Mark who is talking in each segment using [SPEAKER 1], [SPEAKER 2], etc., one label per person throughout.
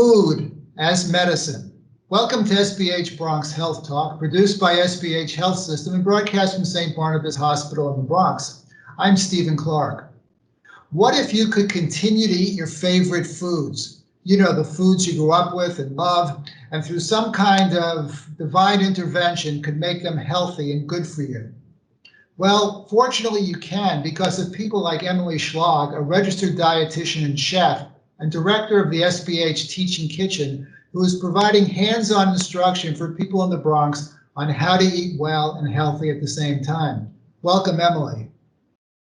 [SPEAKER 1] Food as medicine. Welcome to SBH Bronx Health Talk, produced by SBH Health System and broadcast from St. Barnabas Hospital in the Bronx. I'm Stephen Clark. What if you could continue to eat your favorite foods? You know, the foods you grew up with and love, and through some kind of divine intervention could make them healthy and good for you. Well, fortunately you can, because of people like Emily Schlag, a registered dietitian and chef, and director of the SBH Teaching Kitchen, who is providing hands-on instruction for people in the Bronx on how to eat well and healthy at the same time. Welcome, Emily.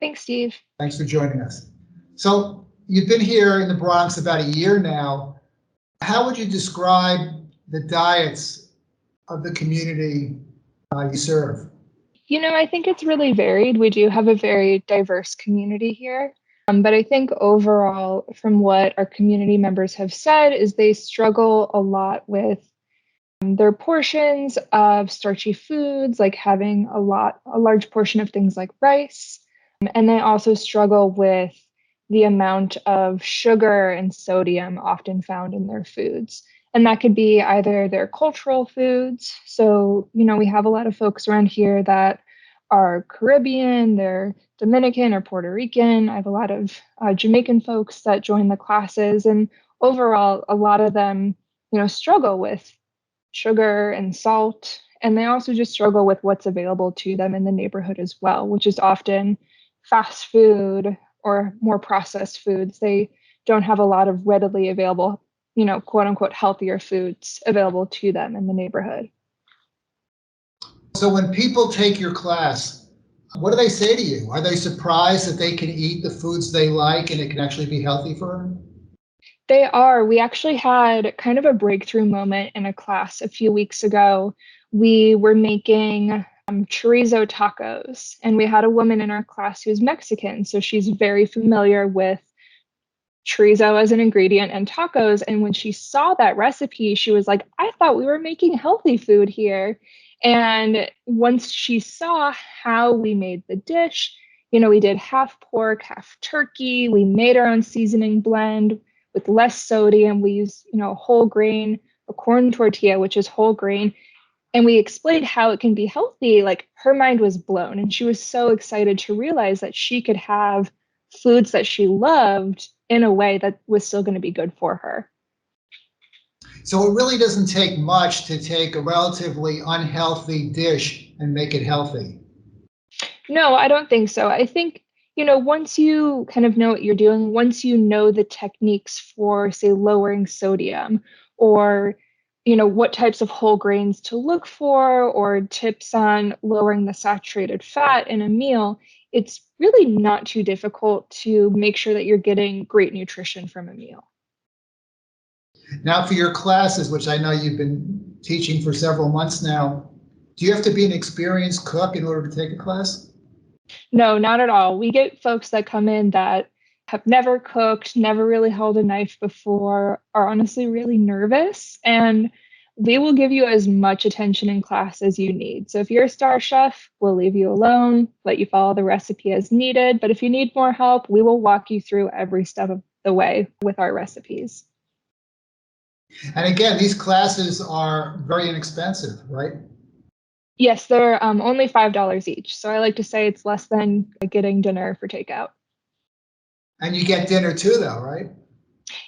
[SPEAKER 2] Thanks, Steve.
[SPEAKER 1] Thanks for joining us. So you've been here in the Bronx about a year now. How would you describe the diets of the community you serve?
[SPEAKER 2] You know, I think it's really varied. We do have a very diverse community here. But I think overall, from what our community members have said, is they struggle a lot with their portions of starchy foods, like having a large portion of things like rice. And they also struggle with the amount of sugar and sodium often found in their foods. And that could be either their cultural foods. So, you know, we have a lot of folks around here that are Caribbean, they're Dominican or Puerto Rican. I have a lot of Jamaican folks that join the classes. And overall, a lot of them, you know, struggle with sugar and salt. And they also just struggle with what's available to them in the neighborhood as well, which is often fast food or more processed foods. They don't have a lot of readily available, you know, quote unquote, healthier foods available to them in the neighborhood.
[SPEAKER 1] So when people take your class, what do they say to you? Are they surprised that they can eat the foods they like and it can actually be healthy for them?
[SPEAKER 2] They are. We actually had kind of a breakthrough moment in a class a few weeks ago. We were making chorizo tacos, and we had a woman in our class who's Mexican, so she's very familiar with chorizo as an ingredient and tacos. And when she saw that recipe, she was like, I thought we were making healthy food here. And once she saw how we made the dish, you know, we did half pork, half turkey. We made our own seasoning blend with less sodium. We used, you know, whole grain, a corn tortilla, which is whole grain. And we explained how it can be healthy. Like, her mind was blown. And she was so excited to realize that she could have foods that she loved in a way that was still going to be good for her.
[SPEAKER 1] So it really doesn't take much to take a relatively unhealthy dish and make it healthy.
[SPEAKER 2] No, I don't think so. I think, you know, once you kind of know what you're doing, once you know the techniques for, say, lowering sodium, or, you know, what types of whole grains to look for, or tips on lowering the saturated fat in a meal, it's really not too difficult to make sure that you're getting great nutrition from a meal.
[SPEAKER 1] Now, for your classes, which I know you've been teaching for several months now, do you have to be an experienced cook in order to take a class?
[SPEAKER 2] No, not at all. We get folks that come in that have never cooked, never really held a knife before, are honestly really nervous, and we will give you as much attention in class as you need. So if you're a star chef, we'll leave you alone, let you follow the recipe as needed. But if you need more help, we will walk you through every step of the way with our recipes.
[SPEAKER 1] And again, these classes are very inexpensive, right?
[SPEAKER 2] Yes, they're only $5 each. So I like to say it's less than getting dinner for takeout.
[SPEAKER 1] And you get dinner too, though, right?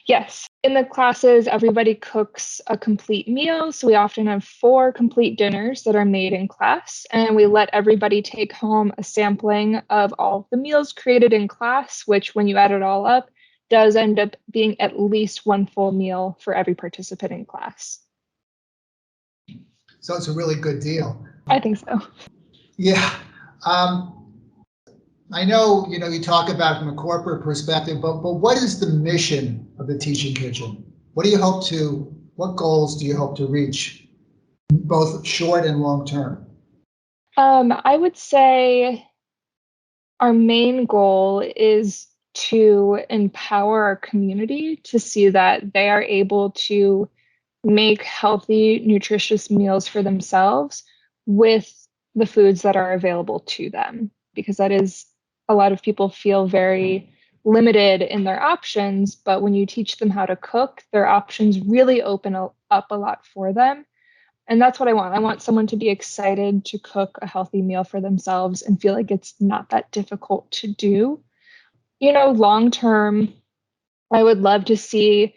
[SPEAKER 2] Yes. In the classes, everybody cooks a complete meal. So we often have 4 complete dinners that are made in class, and we let everybody take home a sampling of all the meals created in class, which, when you add it all up, does end up being at least 1 full meal for every participant in class.
[SPEAKER 1] So it's a really good deal.
[SPEAKER 2] I think so.
[SPEAKER 1] Yeah. I know, you know, you talk about it from a corporate perspective, but what is the mission of the Teaching Kitchen? What goals do you hope to reach, both short and long term?
[SPEAKER 2] I would say our main goal is to empower our community to see that they are able to make healthy, nutritious meals for themselves with the foods that are available to them, because that is, a lot of people feel very limited in their options, but when you teach them how to cook, their options really open up a lot for them. And that's what I want. I want someone to be excited to cook a healthy meal for themselves and feel like it's not that difficult to do. Long term, I would love to see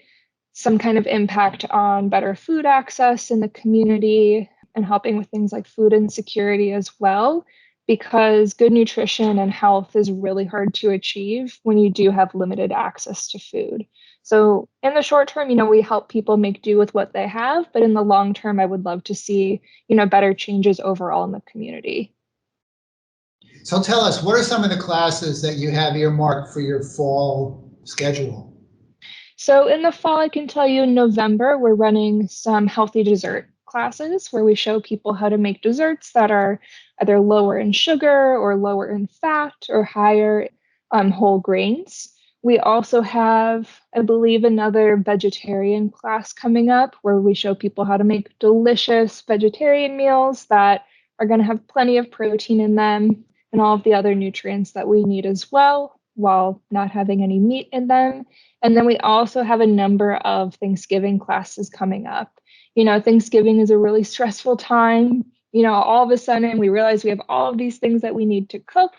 [SPEAKER 2] some kind of impact on better food access in the community and helping with things like food insecurity as well, because good nutrition and health is really hard to achieve when you do have limited access to food. So in the short term, we help people make do with what they have, but in the long term, I would love to see, better changes overall in the community.
[SPEAKER 1] So tell us, what are some of the classes that you have earmarked for your fall schedule?
[SPEAKER 2] So in the fall, I can tell you in November, we're running some healthy dessert classes where we show people how to make desserts that are either lower in sugar or lower in fat or higher whole grains. We also have, I believe, another vegetarian class coming up where we show people how to make delicious vegetarian meals that are going to have plenty of protein in them and all of the other nutrients that we need as well, while not having any meat in them. And then we also have a number of Thanksgiving classes coming up. Thanksgiving is a really stressful time. All of a sudden we realize we have all of these things that we need to cook.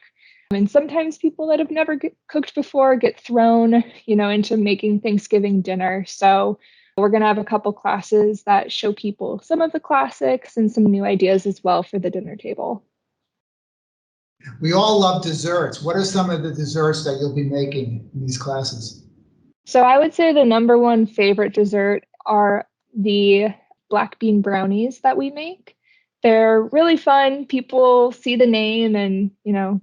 [SPEAKER 2] And sometimes people that have never cooked before get thrown, into making Thanksgiving dinner. So we're going to have a couple classes that show people some of the classics and some new ideas as well for the dinner table.
[SPEAKER 1] We all love desserts. What are some of the desserts that you'll be making in these classes?
[SPEAKER 2] So I would say the number one favorite dessert are the black bean brownies that we make. They're really fun. People see the name and,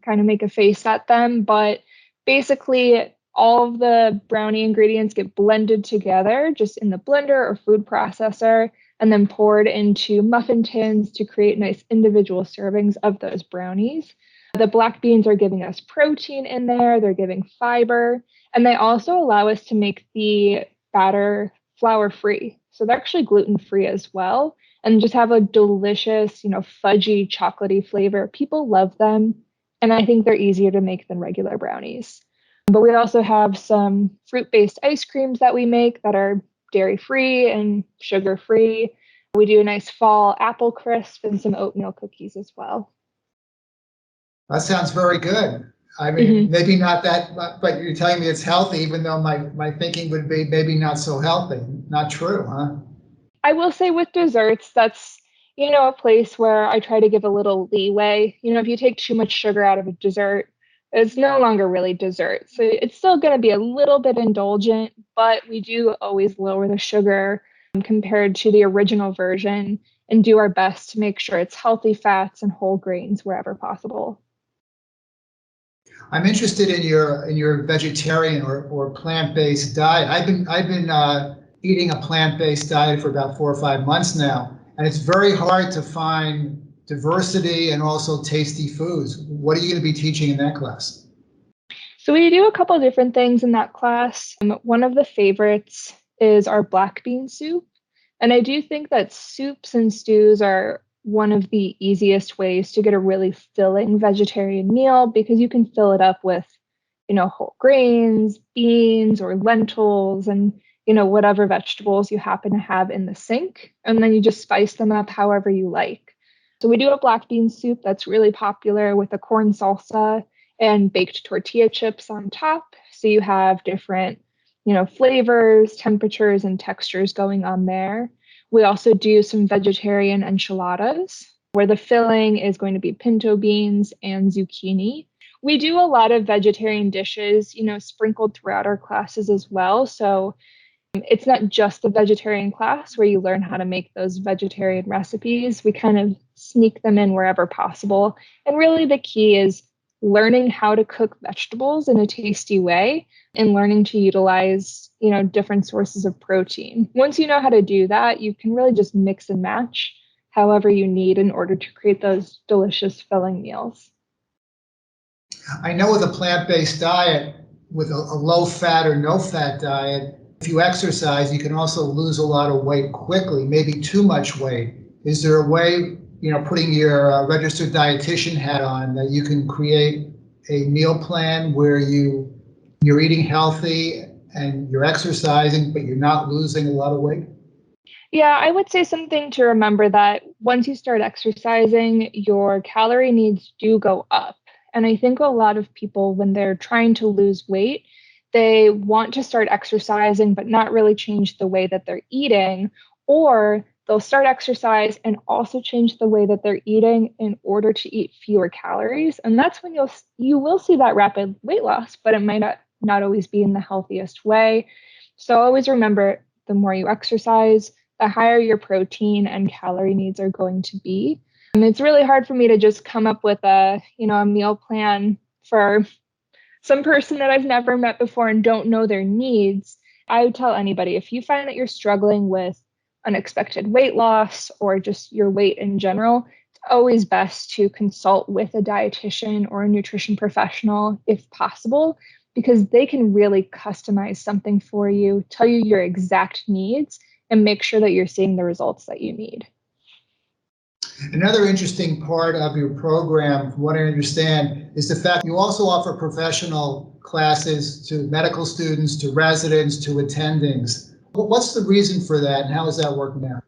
[SPEAKER 2] kind of make a face at them. But basically, all of the brownie ingredients get blended together just in the blender or food processor and then poured into muffin tins to create nice individual servings of those brownies. The black beans are giving us protein in there. They're giving fiber. And they also allow us to make the batter flour-free. So they're actually gluten-free as well, and just have a delicious, fudgy, chocolatey flavor. People love them, and I think they're easier to make than regular brownies. But we also have some fruit-based ice creams that we make that are dairy-free and sugar-free. We do a nice fall apple crisp and some oatmeal cookies as well.
[SPEAKER 1] That sounds very good. I mean, maybe not that, but you're telling me it's healthy, even though my thinking would be maybe not so healthy. Not true, huh?
[SPEAKER 2] I will say with desserts, that's, a place where I try to give a little leeway. If you take too much sugar out of a dessert, it's no longer really dessert. So it's still going to be a little bit indulgent, but we do always lower the sugar compared to the original version and do our best to make sure it's healthy fats and whole grains wherever possible.
[SPEAKER 1] I'm interested in your vegetarian or plant-based diet. I've been eating a plant-based diet for about 4 or 5 months now, and it's very hard to find diversity and also tasty foods. What are you going to be teaching in that class?
[SPEAKER 2] So we do a couple of different things in that class. One of the favorites is our black bean soup. And I do think that soups and stews are one of the easiest ways to get a really filling vegetarian meal because you can fill it up with, whole grains, beans, or lentils, and, whatever vegetables you happen to have in the sink. And then you just spice them up however you like. So we do a black bean soup that's really popular with a corn salsa and baked tortilla chips on top. So you have different, flavors, temperatures, and textures going on there. We also do some vegetarian enchiladas where the filling is going to be pinto beans and zucchini. We do a lot of vegetarian dishes, sprinkled throughout our classes as well. So it's not just the vegetarian class where you learn how to make those vegetarian recipes. We kind of sneak them in wherever possible. And really the key is learning how to cook vegetables in a tasty way and learning to utilize, different sources of protein. Once you know how to do that, you can really just mix and match however you need in order to create those delicious filling meals.
[SPEAKER 1] I know with a plant-based diet, with a low-fat or no-fat diet, if you exercise, you can also lose a lot of weight quickly, maybe too much weight. Is there a way, putting your registered dietitian hat on, that you can create a meal plan where you You're eating healthy and you're exercising, but you're not losing a lot of weight?
[SPEAKER 2] Yeah, I would say something to remember that once you start exercising, your calorie needs do go up. And I think a lot of people, when they're trying to lose weight, they want to start exercising, but not really change the way that they're eating, or they'll start exercise and also change the way that they're eating in order to eat fewer calories. And that's when you will see that rapid weight loss, but it might not always be in the healthiest way. So always remember, the more you exercise, the higher your protein and calorie needs are going to be. And it's really hard for me to just come up with a meal plan for some person that I've never met before and don't know their needs. I would tell anybody, if you find that you're struggling with unexpected weight loss or just your weight in general, it's always best to consult with a dietitian or a nutrition professional if possible, because they can really customize something for you, tell you your exact needs, and make sure that you're seeing the results that you need.
[SPEAKER 1] Another interesting part of your program, from what I understand, is the fact you also offer professional classes to medical students, to residents, to attendings. What's the reason for that, and how is that working out?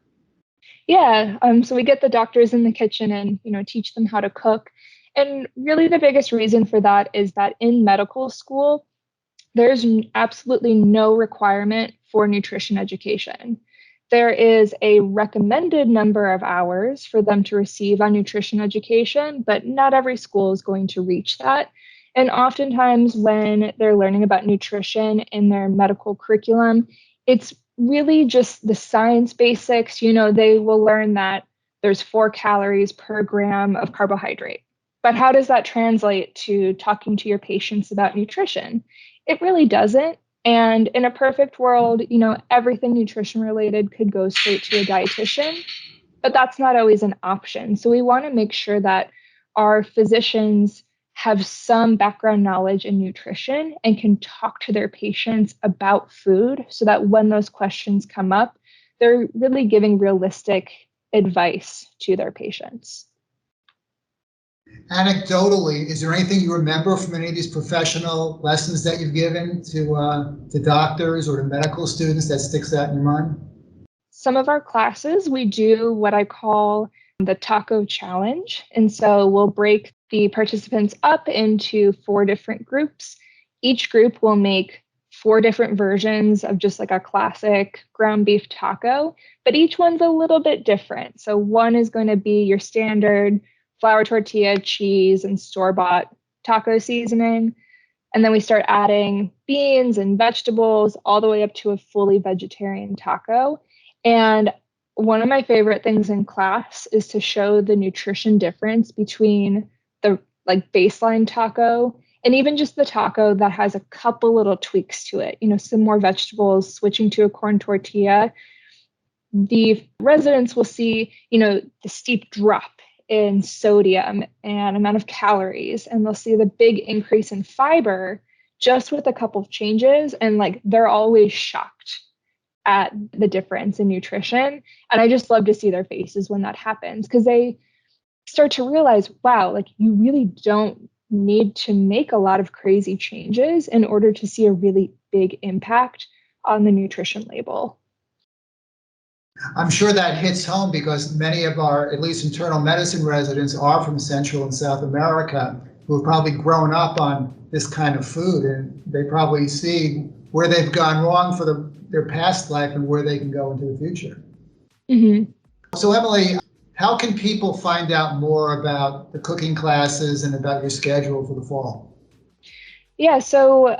[SPEAKER 2] Yeah, so we get the doctors in the kitchen and teach them how to cook. And really the biggest reason for that is that in medical school, there's absolutely no requirement for nutrition education. There is a recommended number of hours for them to receive on nutrition education, but not every school is going to reach that. And oftentimes, when they're learning about nutrition in their medical curriculum, it's really just the science basics. They will learn that there's 4 calories per gram of carbohydrate. But how does that translate to talking to your patients about nutrition? It really doesn't. And in a perfect world, everything nutrition related could go straight to a dietitian, but that's not always an option. So we want to make sure that our physicians have some background knowledge in nutrition and can talk to their patients about food so that when those questions come up, they're really giving realistic advice to their patients.
[SPEAKER 1] Anecdotally, is there anything you remember from any of these professional lessons that you've given to doctors or to medical students that sticks out in your mind?
[SPEAKER 2] Some of our classes, we do what I call the taco challenge. And so we'll break the participants up into 4 different groups. Each group will make 4 different versions of just like a classic ground beef taco, but each one's a little bit different. So one is going to be your standard flour tortilla, cheese, and store-bought taco seasoning. And then we start adding beans and vegetables all the way up to a fully vegetarian taco. And one of my favorite things in class is to show the nutrition difference between the baseline taco and even just the taco that has a couple little tweaks to it, some more vegetables, switching to a corn tortilla. The residents will see, the steep drop in sodium and amount of calories, and they'll see the big increase in fiber just with a couple of changes. And they're always shocked at the difference in nutrition. And I just love to see their faces when that happens, because they start to realize, wow, you really don't need to make a lot of crazy changes in order to see a really big impact on the nutrition label.
[SPEAKER 1] I'm sure that hits home because many of our, at least internal medicine residents, are from Central and South America who have probably grown up on this kind of food, and they probably see where they've gone wrong for their past life and where they can go into the future.
[SPEAKER 2] Mm-hmm.
[SPEAKER 1] So Emily, how can people find out more about the cooking classes and about your schedule for the fall?
[SPEAKER 2] Yeah, so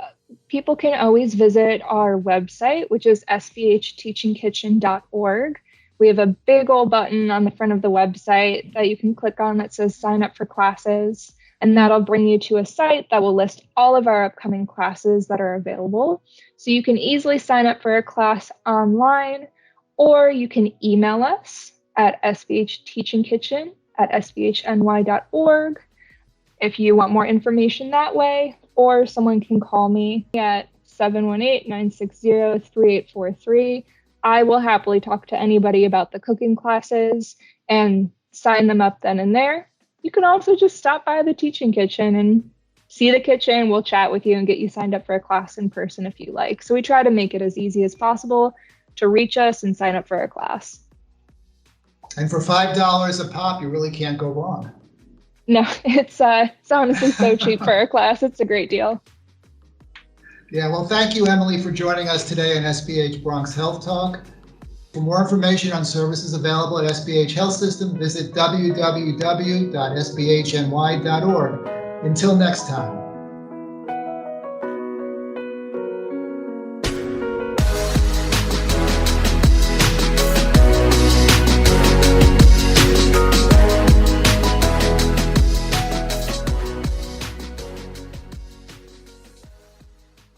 [SPEAKER 2] people can always visit our website, which is sbhteachingkitchen.org. We have a big old button on the front of the website that you can click on that says sign up for classes. And that'll bring you to a site that will list all of our upcoming classes that are available. So you can easily sign up for a class online, or you can email us at sbhteachingkitchen@sbhny.org if you want more information that way, or someone can call me at 718-960-3843. I will happily talk to anybody about the cooking classes and sign them up then and there. You can also just stop by the Teaching Kitchen and see the kitchen, we'll chat with you and get you signed up for a class in person if you like. So we try to make it as easy as possible to reach us and sign up for a class.
[SPEAKER 1] And for $5 a pop, you really can't go wrong.
[SPEAKER 2] No, it's honestly so cheap for a class. It's a great deal.
[SPEAKER 1] Yeah, well, thank you, Emily, for joining us today on SBH Bronx Health Talk. For more information on services available at SBH Health System, visit www.sbhny.org. Until next time.